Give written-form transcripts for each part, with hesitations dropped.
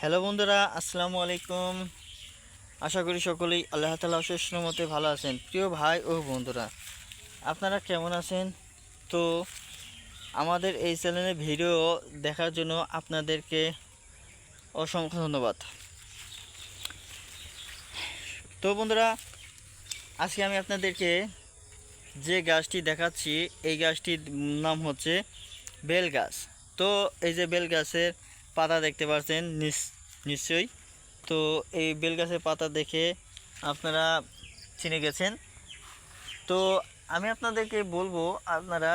Hello বন্ধুরা, আসসালামু আলাইকুম। আশা করি সকলেই আল্লাহ তাআলা অশেষ রহমতে ভালো আছেন। প্রিয় ভাই ও বন্ধুরা, আপনারা কেমন আছেন? তো আমাদের এই চ্যানেলে ভিডিও দেখার জন্য আপনাদেরকে অসংখ্য ধন্যবাদ। তো বন্ধুরা, আজকে আমি আপনাদেরকে যে গাছটি দেখাচ্ছি, এই গাছটির নাম হচ্ছে বেল গাছ। তো এই যে বেল গাছের পাতা দেখতে পাচ্ছেন নিশ্চয়ই। তো এই বেল গাছের পাতা দেখে আপনারা চিনে গেছেন। তো আমি আপনাদেরকে বলবো, আপনারা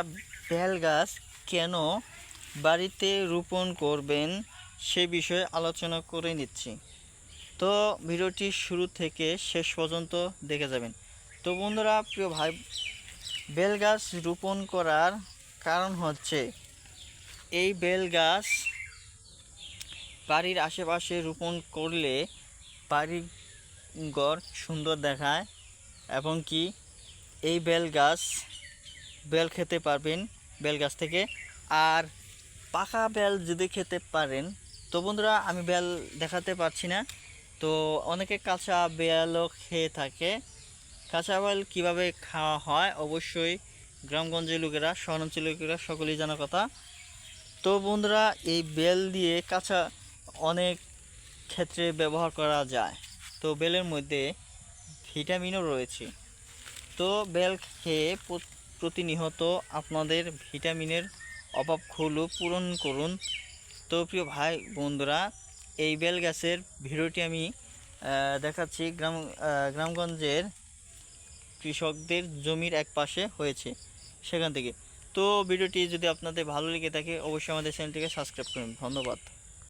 বেল গাছ কেন বাড়িতে রোপণ করবেন সে বিষয়ে আলোচনা করে নিচ্ছি। তো ভিডিওটি শুরু থেকে শেষ পর্যন্ত দেখে যাবেন। তো বন্ধুরা, প্রিয় ভাই, বেল গাছ রোপণ করার কারণ হচ্ছে, এই বেল গাছ বাড়ির আশেপাশে রোপণ করলে বাড়ির ঘর সুন্দর দেখায়, এবং কি এই বেল খেতে পারবেন বেল গাছ থেকে। আর পাকা বেল যদি খেতে পারেন, তো বন্ধুরা আমি বেল দেখাতে পারছি না, তো অনেকে কাঁচা বেলও খেয়ে থাকে। কাঁচা বেল কীভাবে খাওয়া হয় অবশ্যই গ্রামগঞ্জের লোকেরা, শহরাঞ্চলের লোকেরা সকলেই জানা কথা। তো বন্ধুরা, এই বেল দিয়ে কাঁচা অনেক ক্ষেত্রে ব্যবহার করা যায়। তো বেলের মধ্যে ভিটামিনও রয়েছে। তো বেল খেয়ে প্রতিনিয়ত আপনাদের ভিটামিনের অভাবগুলো পূরণ করুন। তো প্রিয় ভাই বন্ধুরা, এই বেল গাছের ভিডিওটি আমি দেখাচ্ছি গ্রামগঞ্জের কৃষকদের জমির এক পাশে হয়েছে, সেখান থেকে। তো ভিডিওটি যদি আপনাদের ভালো লেগে থাকে অবশ্যই আমাদের চ্যানেলটিকে সাবস্ক্রাইব করুন। ধন্যবাদ।